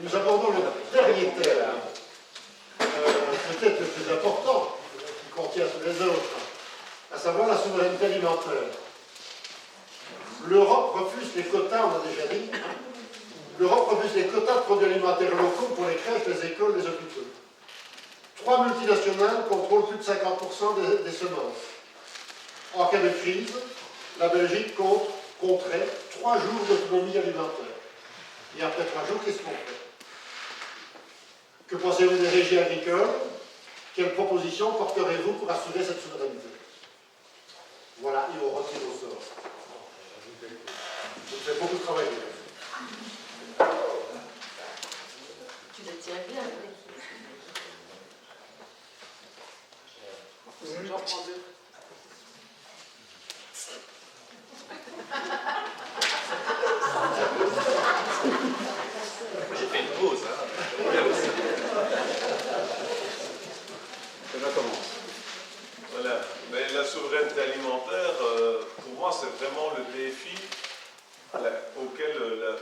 nous abordons le dernier thème, peut-être le plus important, qui contient tous les autres, à savoir la souveraineté alimentaire. L'Europe refuse les quotas, on a déjà dit, l'Europe refuse les quotas de produits alimentaires locaux pour les crèches, les écoles, les hôpitaux. 3 multinationales contrôlent plus de 50% des semences. En cas de crise, la Belgique compterait 3 jours d'autonomie alimentaire. Et après 3 jours, qu'est-ce qu'on fait? Que pensez-vous des régies agricoles? Quelles propositions porterez-vous pour assurer cette souveraineté? Voilà, et on retire au sort. Je fais beaucoup de travail. Tu le tiens bien, oui. J'en prends deux. J'ai fait une pause, hein. Ça commence. Voilà. Mais la souveraineté alimentaire, pour moi, c'est vraiment le défi auquel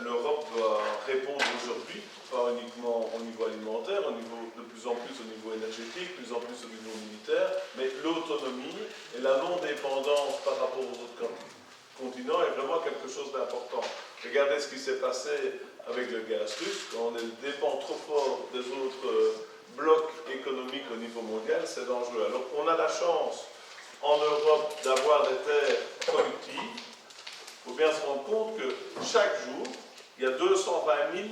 l'Europe doit répondre aujourd'hui, pas uniquement au niveau alimentaire, de plus en plus au niveau énergétique, de plus en plus au niveau militaire, mais l'autonomie et la non-dépendance par rapport aux autres continents est vraiment quelque chose d'important. Regardez ce qui s'est passé avec le gaz russe, quand on dépend trop fort des autres blocs économiques au niveau mondial, c'est dangereux. Alors on a la chance en Europe d'avoir des terres productives. Il faut bien se rendre compte que chaque jour, il y a 220 000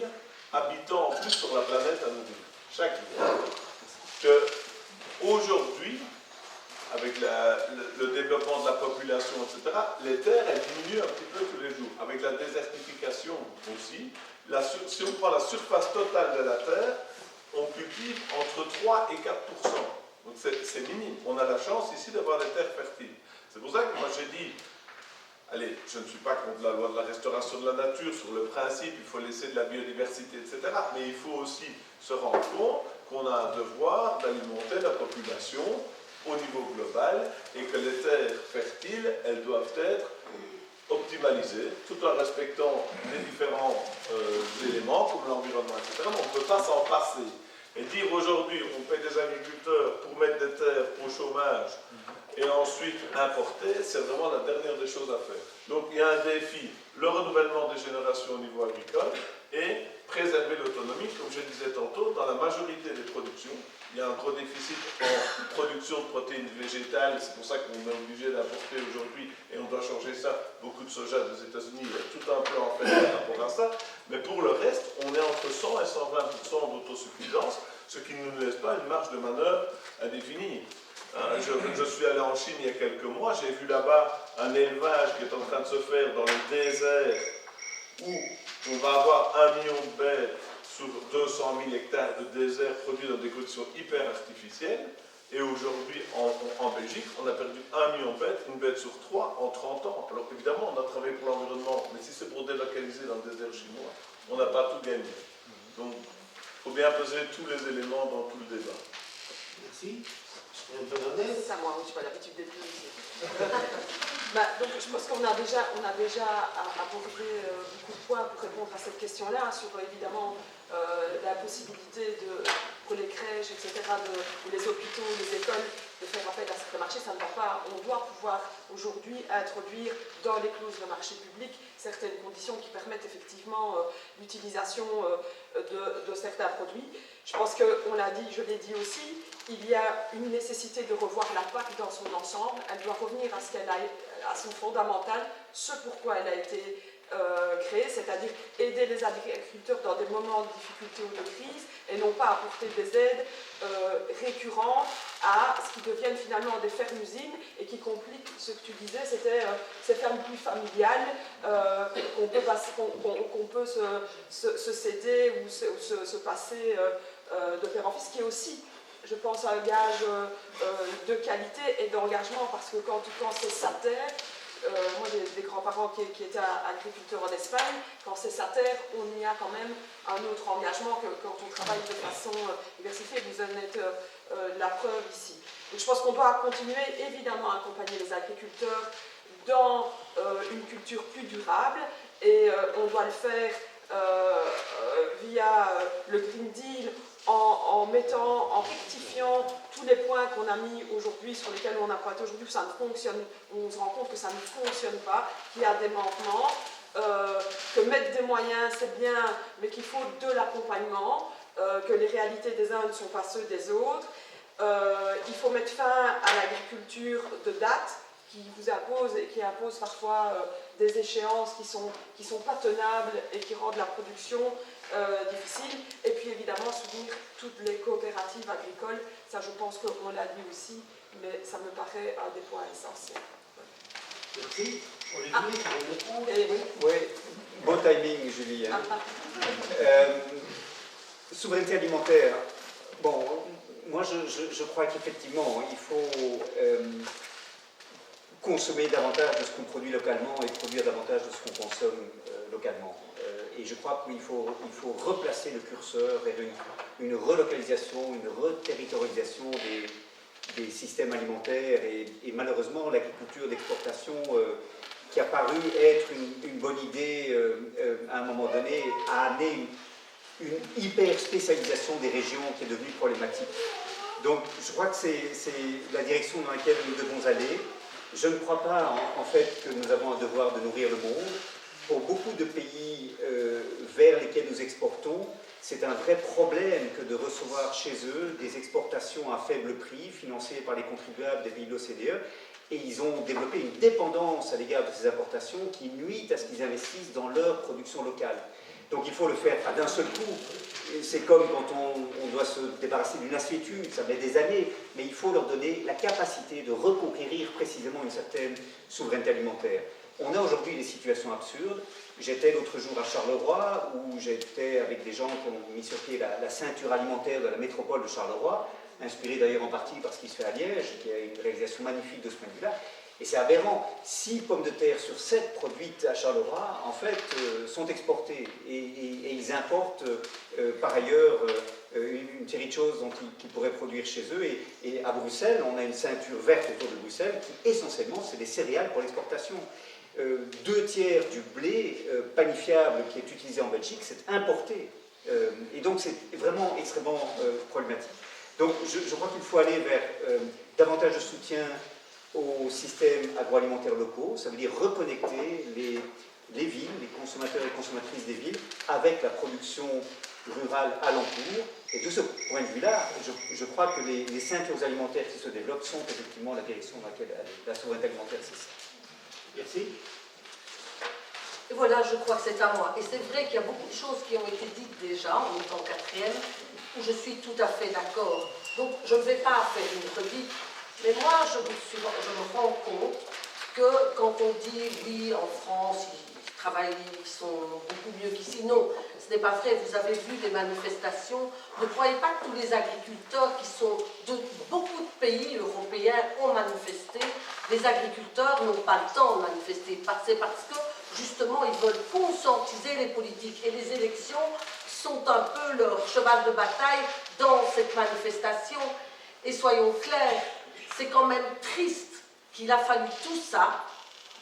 habitants en plus sur la planète à nourrir. Chaque jour. Qu'aujourd'hui, avec le développement de la population, etc., les terres, elles diminuent un petit peu tous les jours. Avec la désertification aussi, si on prend la surface totale de la terre, on cultive entre 3 et 4%. Donc c'est minime. On a la chance ici d'avoir des terres fertiles. C'est pour ça que moi j'ai dit, allez, je ne suis pas contre la loi de la restauration de la nature, sur le principe, il faut laisser de la biodiversité, etc. Mais il faut aussi se rendre compte qu'on a un devoir d'alimenter la population au niveau global et que les terres fertiles, elles doivent être optimalisées tout en respectant les différents éléments comme l'environnement, etc. Mais on ne peut pas s'en passer. Et dire aujourd'hui, on paie des agriculteurs pour mettre des terres au chômage et ensuite importer, c'est vraiment la dernière des choses à faire. Donc il y a un défi, le renouvellement des générations au niveau agricole et préserver l'autonomie, comme je disais tantôt, dans la majorité des productions. Il y a un gros déficit en production de protéines végétales, c'est pour ça qu'on est obligé d'importer aujourd'hui, et on doit changer ça, beaucoup de soja des États-Unis, il y a tout un plan en fait par rapport à ça, mais pour le reste, on est entre 100 et 120% d'autosuffisance, ce qui ne nous laisse pas une marge de manœuvre indéfinie. Je suis allé en Chine il y a quelques mois, j'ai vu là-bas un élevage qui est en train de se faire dans le désert, où on va avoir 1 million de bêtes sur 200 000 hectares de désert produits dans des conditions hyper artificielles. Et aujourd'hui, en Belgique, on a perdu 1 million de bêtes, une bête sur 3 en 30 ans. Alors évidemment, on a travaillé pour l'environnement, mais si c'est pour délocaliser dans le désert chinois, on n'a pas tout gagné. Donc, il faut bien peser tous les éléments dans tout le débat. Merci. C'est à moi, je n'ai pas l'habitude d'être ici. Donc, je pense qu'on a déjà abordé beaucoup de points pour répondre à cette question-là, sur évidemment la possibilité pour les crèches, etc., ou les hôpitaux, les écoles, de faire appel à certains marchés. Ça ne va pas. On doit pouvoir aujourd'hui introduire dans les clauses de marché public certaines conditions qui permettent effectivement l'utilisation de certains produits. Je pense qu'on l'a dit, je l'ai dit aussi, il y a une nécessité de revoir la PAC dans son ensemble. Elle doit revenir à ce qu'elle a, à son fondamental, ce pourquoi elle a été créée, c'est-à-dire aider les agriculteurs dans des moments de difficulté ou de crise, et non pas apporter des aides récurrentes à ce qui deviennent finalement des fermes-usines et qui compliquent ce que tu disais, c'était ces fermes plus familiales qu'on peut se céder ou se passer de père en fils, qui est aussi, je pense, un gage de qualité et d'engagement, parce que quand c'est sa terre, moi j'ai des grands-parents qui étaient agriculteurs en Espagne, quand c'est sa terre, on y a quand même un autre engagement que quand on travaille de façon diversifiée. Vous en êtes la preuve ici. Donc je pense qu'on doit continuer évidemment à accompagner les agriculteurs dans une culture plus durable, et on doit le faire via le Green Deal en rectifiant tous les points qu'on a mis aujourd'hui, sur lesquels on a pointé aujourd'hui, que ça ne fonctionne, on se rend compte que ça ne fonctionne pas, qu'il y a des manquements, que mettre des moyens c'est bien, mais qu'il faut de l'accompagnement, que les réalités des uns ne sont pas ceux des autres. Il faut mettre fin à l'agriculture de date, qui vous impose et qui impose parfois des échéances qui sont pas tenables et qui rendent la production difficile. Et puis évidemment soutenir toutes les coopératives agricoles, ça je pense qu'on l'a dit aussi, mais ça me paraît un des points essentiels. Merci. Olivier, Oui, bon timing, Julie. Souveraineté alimentaire. Bon, moi je crois qu'effectivement, il faut consommer davantage de ce qu'on produit localement et produire davantage de ce qu'on consomme localement. Et je crois qu'il faut replacer le curseur vers une relocalisation, une reterritorialisation des systèmes alimentaires et malheureusement l'agriculture d'exportation qui a paru être une bonne idée à un moment donné a amené une hyper spécialisation des régions qui est devenue problématique. Donc je crois que c'est la direction dans laquelle nous devons aller. Je ne crois pas en fait que nous avons un devoir de nourrir le monde. Pour beaucoup de pays vers lesquels nous exportons, c'est un vrai problème que de recevoir chez eux des exportations à faible prix, financées par les contribuables des pays de l'OCDE, et ils ont développé une dépendance à l'égard de ces importations qui nuit à ce qu'ils investissent dans leur production locale. Donc il faut le faire d'un seul coup. C'est comme quand on doit se débarrasser d'une assiétude, ça met des années, mais il faut leur donner la capacité de reconquérir précisément une certaine souveraineté alimentaire. On a aujourd'hui des situations absurdes. J'étais l'autre jour à Charleroi, où j'étais avec des gens qui ont mis sur pied la ceinture alimentaire de la métropole de Charleroi, inspiré d'ailleurs en partie par ce qui se fait à Liège, qui a une réalisation magnifique de ce point de vue-là. Et c'est aberrant, 6 pommes de terre sur 7 produites à Charleroi, en fait, sont exportées. Et ils importent par ailleurs une série de choses qu'ils pourraient produire chez eux. Et à Bruxelles, on a une ceinture verte autour de Bruxelles qui, essentiellement, c'est des céréales pour l'exportation. 2 tiers du blé panifiable qui est utilisé en Belgique, c'est importé. Et donc, c'est vraiment extrêmement problématique. Donc, je crois qu'il faut aller vers davantage de soutien aux systèmes agroalimentaires locaux, ça veut dire reconnecter les villes, les consommateurs et consommatrices des villes, avec la production rurale alentour. Et de ce point de vue-là, je crois que les ceintures alimentaires qui se développent sont effectivement la direction dans laquelle la souveraineté alimentaire, c'est ça. Merci. Et voilà, je crois que c'est à moi. Et c'est vrai qu'il y a beaucoup de choses qui ont été dites déjà, en étant quatrième, où je suis tout à fait d'accord. Donc, je ne vais pas faire une redite. Mais moi, je me rends compte que quand on dit oui, en France, ils travaillent, ils sont beaucoup mieux qu'ici, non, ce n'est pas vrai. Vous avez vu des manifestations. Ne croyez pas que tous les agriculteurs qui sont de beaucoup de pays européens ont manifesté. Les agriculteurs n'ont pas le temps de manifester. C'est parce que, justement, ils veulent conscientiser les politiques. Et les élections sont un peu leur cheval de bataille dans cette manifestation. Et soyons clairs, c'est quand même triste qu'il a fallu tout ça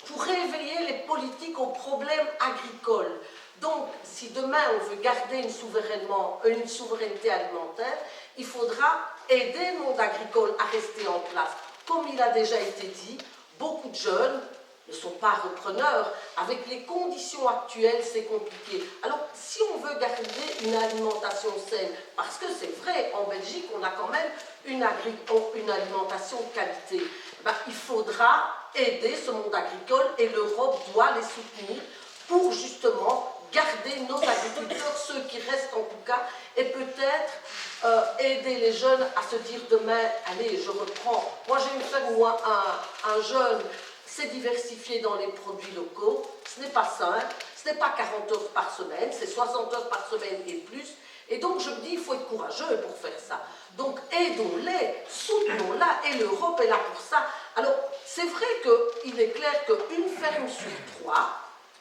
pour réveiller les politiques aux problèmes agricoles. Donc, si demain on veut garder une souveraineté alimentaire, il faudra aider le monde agricole à rester en place. Comme il a déjà été dit, beaucoup de jeunes ne sont pas repreneurs. Avec les conditions actuelles, c'est compliqué. Alors, si on veut garder une alimentation saine, parce que c'est vrai, en Belgique, on a quand même une alimentation de qualité, ben, il faudra aider ce monde agricole et l'Europe doit les soutenir pour justement garder nos agriculteurs, ceux qui restent en tout cas, et peut-être aider les jeunes à se dire demain, allez, je reprends. Moi, j'ai une ferme, moi, un jeune s'est diversifié dans les produits locaux. Ce n'est pas simple, ce n'est pas 40 heures par semaine, c'est 60 heures par semaine et plus. Et donc, je me dis, il faut être courageux pour faire ça. Donc, aidons-les, soutenons-la, et l'Europe est là pour ça. Alors, c'est vrai qu'il est clair qu'une ferme sur 3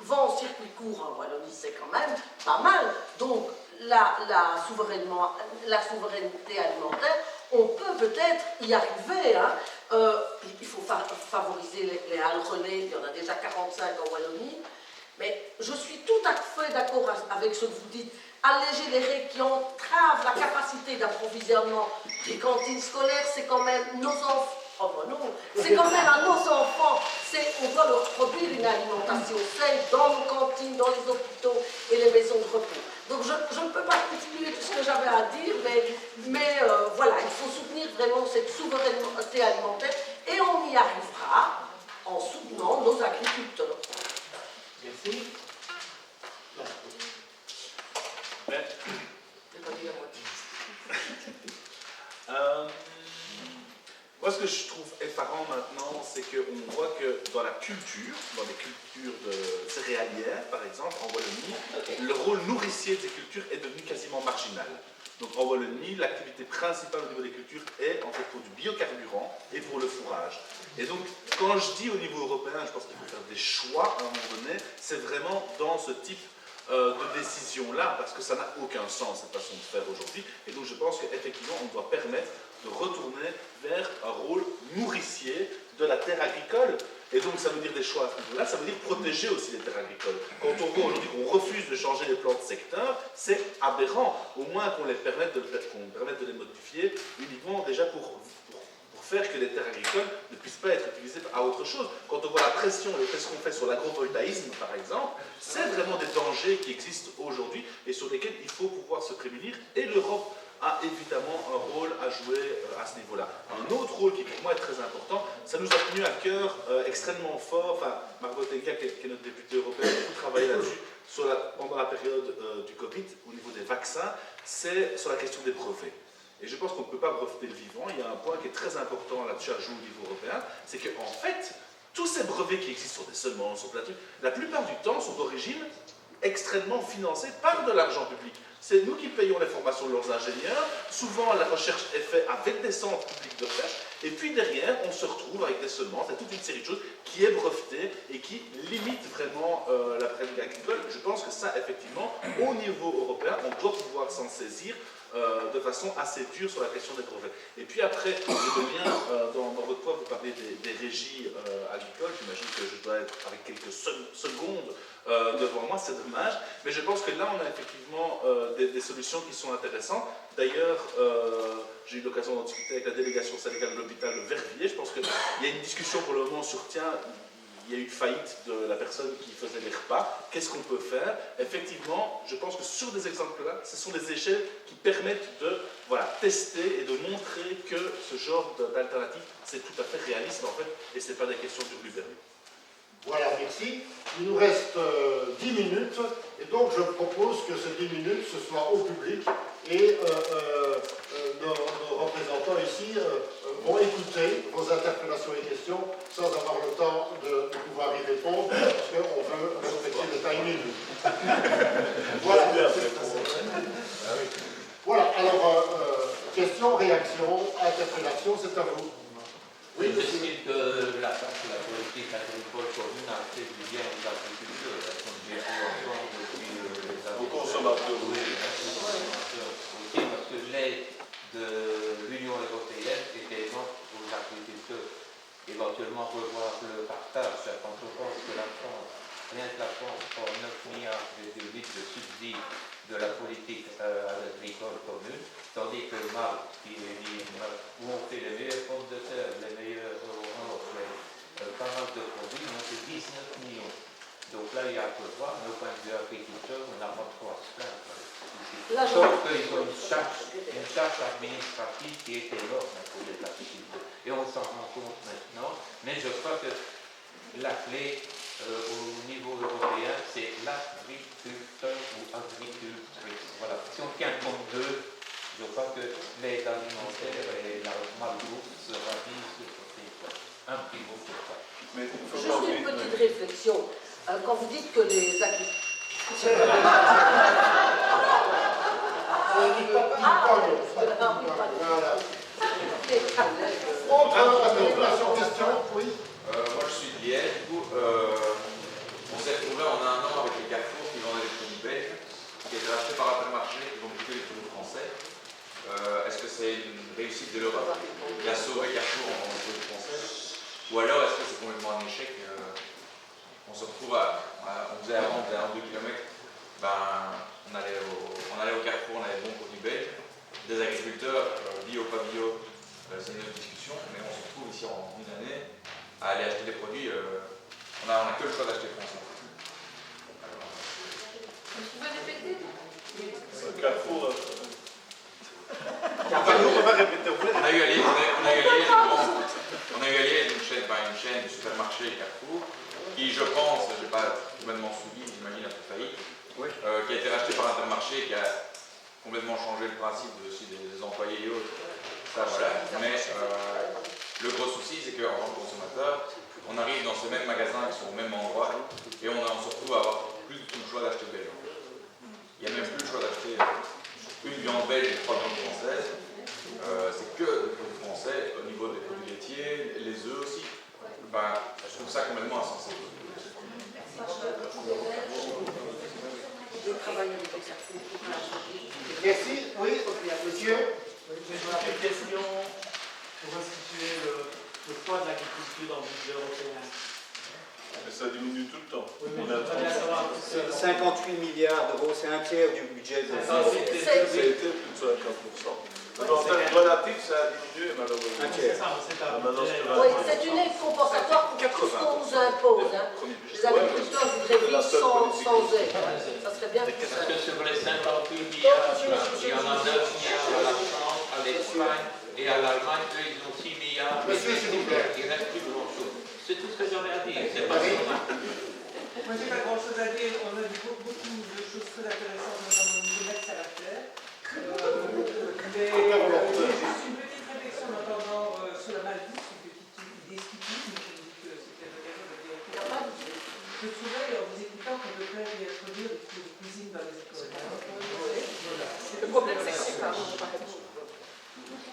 vend en circuit court en Wallonie, c'est quand même pas mal. Donc, la souveraineté alimentaire, on peut peut-être y arriver. Hein. Il faut favoriser les halles relais, il y en a déjà 45 en Wallonie. Mais je suis tout à fait d'accord avec ce que vous dites. alléger les règles qui entravent la capacité d'approvisionnement des cantines scolaires, c'est quand même nos enfants. Oh ben non, c'est quand même à nos enfants, on doit leur produire une alimentation saine dans nos cantines, dans les hôpitaux et les maisons de repos. Donc je ne peux pas continuer tout ce que j'avais à dire, mais voilà, il faut soutenir vraiment cette souveraineté alimentaire et on y arrivera en soutenant nos agriculteurs. Merci. Mais, J'ai pas dit la moitié. Moi, ce que je trouve effarant maintenant, c'est qu'on voit que dans la culture, dans les cultures céréalières, par exemple, en Wallonie, le rôle nourricier de ces cultures est devenu quasiment marginal. Donc en Wallonie, l'activité principale au niveau des cultures est en fait pour du biocarburant et pour le fourrage. Et donc, quand je dis au niveau européen, je pense qu'il faut faire des choix à un moment donné, c'est vraiment dans ce type de décision-là, parce que ça n'a aucun sens, cette façon de faire aujourd'hui. Et donc je pense qu'effectivement, on doit permettre de retourner vers un rôle nourricier de la terre agricole. Et donc ça veut dire des choix à ce niveau-là, ça veut dire protéger aussi les terres agricoles. Quand on voit aujourd'hui qu'on refuse de changer les plans de secteur, c'est aberrant. Au moins qu'on permette de les modifier uniquement déjà pour faire que les terres agricoles ne puissent pas être utilisées à autre chose. Quand on voit la pression et ce qu'on fait sur l'agrovoltaïsme, par exemple, c'est vraiment des dangers qui existent aujourd'hui et sur lesquels il faut pouvoir se prémunir. Et l'Europe a évidemment un rôle à jouer à ce niveau-là. Un autre rôle qui pour moi est très important, ça nous a tenu à cœur extrêmement fort, enfin Margot Tenga qui est notre députée européenne, a beaucoup travaillé là-dessus pendant la période du Covid au niveau des vaccins, c'est sur la question des brevets. Et je pense qu'on ne peut pas breveter le vivant. Il y a un point qui est très important là-dessus à jouer au niveau européen, c'est qu'en fait, tous ces brevets qui existent sur des semences, sur plein de trucs, la plupart du temps sont d'origine extrêmement financés par de l'argent public. C'est nous qui payons les formations de leurs ingénieurs. Souvent, la recherche est faite avec des centres publics de recherche. Et puis derrière, on se retrouve avec des semences et toute une série de choses qui est brevetée et qui limite vraiment la pratique agricole. Je pense que ça, effectivement, au niveau européen, on doit pouvoir s'en saisir de façon assez dure sur la question des brevets. Et puis après, je veux bien, dans votre point, vous parlez des régies agricoles. J'imagine que je dois être avec quelques secondes devant moi, c'est dommage. Mais je pense que là, on a effectivement des solutions qui sont intéressantes. D'ailleurs, j'ai eu l'occasion d'en discuter avec la délégation syndicale de l'hôpital de Verviers. Je pense qu'il y a une discussion pour le moment sur, tiens, il y a eu faillite de la personne qui faisait les repas. Qu'est-ce qu'on peut faire? Effectivement, je pense que sur des exemples-là, ce sont des échelles qui permettent de tester et de montrer que ce genre d'alternative, c'est tout à fait réaliste en fait, et ce n'est pas des questions d'urluberlu. Voilà, merci. Il nous reste 10 minutes, et donc je propose que ces 10 minutes, ce soit au public, et nos représentants ici vont écouter vos interpellations et questions sans avoir le temps de pouvoir y répondre, parce qu'on veut respecter le timing. Voilà. Voilà, alors, questions, réactions, interpellations, c'est à vous. Oui, Est-ce que la politique agricole commune a fait du bien aux agriculteurs, comme j'ai vu ensemble depuis les années. Aux consommateurs. Oui, aux consommateurs aussi, parce que l'aide de l'Union européenne était énorme aux agriculteurs. Éventuellement revoir le partage, quand on pense que la France, rien que la France, prend 9 milliards de subsides de la politique agricole commune, tandis que Malte, où on fait les meilleures pommes de terre, les meilleurs oranges, pas mal de produits, on fait 19 millions. Donc là, il y a à peu voir, nos points de vue agriculteurs, on n'a pas trop à se plaindre. Sauf qu'ils ont une charge administrative qui est énorme pour les agriculteurs. Et on s'en rend compte maintenant, mais je crois que la clé au niveau européen, c'est l'agriculteur ou agricultrice. Voilà. Si on tient compte d'eux, je crois que l'aide alimentaire et la malbouffe sera mise sur ce territoire. Un petit mot sur ça. Juste une petite réflexion. Quand vous dites que les agriculteurs... Autre interpellation, question, oui. Moi je suis de Liège, on s'est retrouvé en un an avec les Carrefour qui vendaient des produits belges, qui étaient achetés par Intermarché, qui vont plutôt les produits français. Est-ce que c'est une réussite de l'Europe qui a sauvé Carrefour en vendant des produits français? Ou alors est-ce que c'est complètement un échec? On se retrouve on faisait avant 1-2 km, on allait au Carrefour, on avait de bons produits belges. Des agriculteurs, bio, pas bio, c'est une autre discussion, mais on se retrouve ici en une année à aller acheter des produits, on a que le choix d'acheter français. Vous pouvez répéter? Carrefour. Carrefour, on va répéter. On a eu à Liège une chaîne de supermarchés Carrefour, qui je pense, je n'ai pas complètement suivi, j'imagine a fait faillite, qui a été racheté par Intermarché, qui a complètement changé le principe aussi des employés et autres. Ça, voilà. Mais le gros souci, c'est qu'en tant que consommateur, on arrive dans ces mêmes magasins qui sont au même endroit et on se retrouve à avoir plus du tout le choix d'acheter belge. Il n'y a même plus le choix d'acheter une viande belge et 3 viandes françaises. C'est que des produits français au niveau des produits laitiers, les œufs aussi. Ben, je trouve ça complètement insensé. Merci, oui, monsieur. J'ai une question pour restituer le poids de l'agriculture dans le budget européen. Mais ça diminue tout le temps. Oui, mais je voudrais bien savoir. 58 milliards d'euros, c'est un tiers du budget de C'était plus de 50%. En termes relatifs, ça a diminué malheureusement. un tiers. C'est ça, c'est un budget. Oui, c'est une aide compensatoire pour tout ce qu'on nous impose. Hein. Les agriculteurs voudraient vivre sans aide. Ça serait bien pour ça. Parce que sur les 58 milliards, il y en a 9 milliards à la France, à l'Espagne et à l'Allemagne, eux ils ont 6 milliards. Monsieur, s'il vous plaît. Il reste plus grand chose. C'est tout ce que j'aurais à dire. C'est pas ça. Moi, j'ai pas grand chose à dire. On a dit beaucoup de choses très intéressantes, notamment au niveau de l'accès à la terre. Mais juste une petite réflexion en attendant sur la Maldive, une petite idée stupide, mais je me dis que c'était l'occasion de dire. Je trouvais, en vous écoutant, qu'on devrait introduire des cours de cuisine dans les écoles. Le problème, c'est que c'est pas.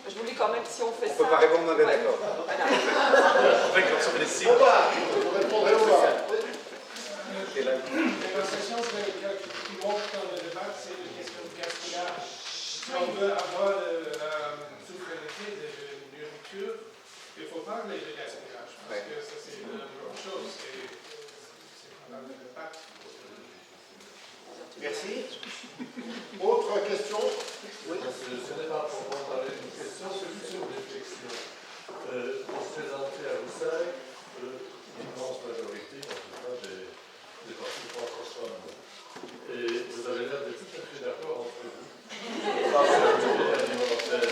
Je vous dis quand même, si on fait ça. On ne peut pas répondre, on est d'accord. Voilà. En fait, quand on fait des signes. Au bar, vous répondrez au bar. La question qui monte dans le débat, c'est une question de gaspillage. Si on veut avoir la souveraineté de nourriture, il faut parler de gaspillage, parce que ça c'est une bonne chose. C'est pendant le débat. Merci. Autre question? Oui. Ce n'est pas pour parler d'une question, c'est juste une réflexion. Pour se présenter à Roussailles, l'immense majorité, en tout cas, des partis francophones. Et vous avez l'air d'être tout à fait d'accord entre vous. Alimentaire.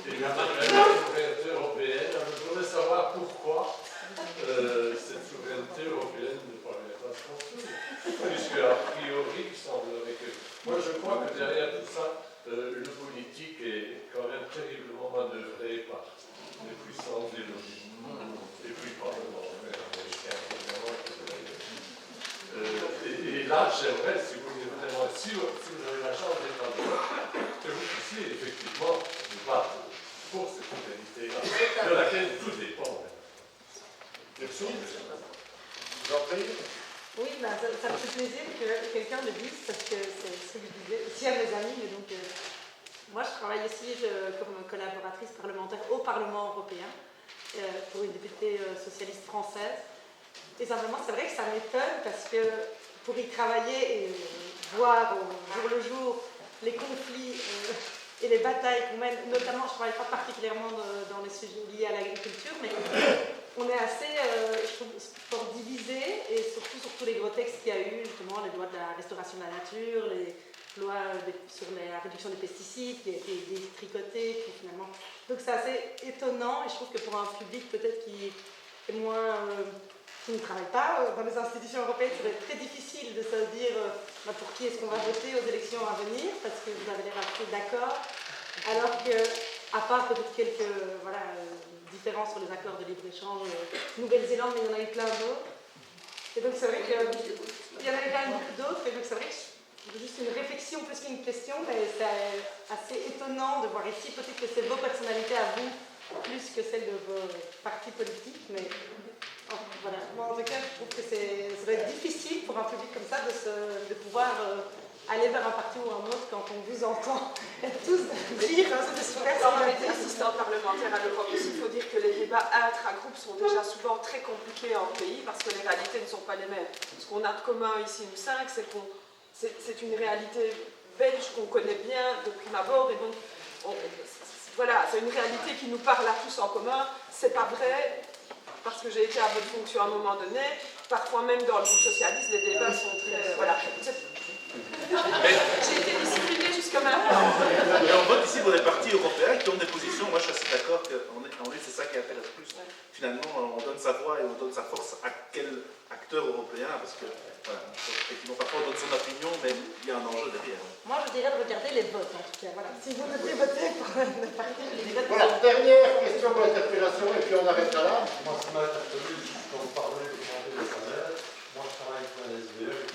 Et la souveraineté européenne. Alors, je voudrais savoir pourquoi cette souveraineté européenne ne parvient pas à se construire. Puisque, a priori, il semblerait que. Moi, je crois que derrière tout ça, le politique est quand même terriblement manœuvré par les puissances des lobbies. Et puis, parlementaires américains, évidemment. Et là, j'aimerais, si vous voulez vraiment être sûr, si vous avez la chance d'être en droit, que vous puissiez effectivement vous battre pour cette souveraineté-là, de laquelle tout dépend. Merci. Je vous en prie. Oui, ben, ça me fait plaisir que quelqu'un le dise, parce que c'est ce que je disais aussi à mes amis. Mais donc, moi, je travaille aussi comme collaboratrice parlementaire au Parlement européen pour une députée socialiste française. Et simplement, c'est vrai que ça m'étonne parce que pour y travailler et voir au jour le jour les conflits et les batailles qu'on mène, notamment, je ne travaille pas particulièrement dans les sujets liés à l'agriculture, mais on est assez, je trouve, fort divisé, et surtout sur tous les gros textes qu'il y a eu, justement, les lois de la restauration de la nature, les lois sur la réduction des pesticides qui a été détricotée, puis finalement. Donc c'est assez étonnant, et je trouve que pour un public peut-être qui est moins. Qui ne travaille pas dans les institutions européennes, ça va être très difficile de se dire pour qui est-ce qu'on va voter aux élections à venir, parce que vous avez l'air assez d'accord, alors que, à part peut-être quelques différences sur les accords de libre-échange, Nouvelle-Zélande, mais il y en a eu plein d'autres. Et donc c'est vrai qu'il y en avait quand même beaucoup d'autres, et donc c'est vrai que c'est juste une réflexion plus qu'une question, mais c'est assez étonnant de voir ici, peut-être que c'est vos personnalités à vous, plus que celles de vos partis politiques, mais... Voilà. Moi, en tout cas, je trouve que ça va être difficile pour un public comme ça de pouvoir aller vers un parti ou un autre quand on vous entend tous dire Quand on était assistant parlementaire à l'Europe aussi, il faut dire que les débats intra-groupes sont déjà souvent très compliqués en pays parce que les réalités ne sont pas les mêmes. Ce qu'on a de commun ici, nous cinq, c'est qu'on c'est une réalité belge qu'on connaît bien de prime abord, et donc voilà, c'est une réalité qui nous parle à tous en commun. C'est pas vrai, parce que j'ai été à votre fonction à un moment donné, parfois même dans le groupe socialiste, les débats sont très... Voilà. J'ai été disciplinée jusqu'à maintenant. Mais on vote ici pour des partis européens qui ont des positions, moi je suis assez d'accord qu'en est, c'est ça qui intéresse plus. Finalement, on donne sa voix et on donne sa force à quel acteur européen, parce que, voilà, effectivement, parfois on donne son opinion, mais il y a un enjeu derrière. Moi, je dirais de regarder les votes, en tout cas. Voilà. Si vous devez voter pour une partie, les votes. Voilà, dernière question pour l'interpellation, et puis on arrêtera là. Moi, ce qui m'a interpellé, quand vous parlez d'augmenter les salaires, moi je travaille avec un SVE.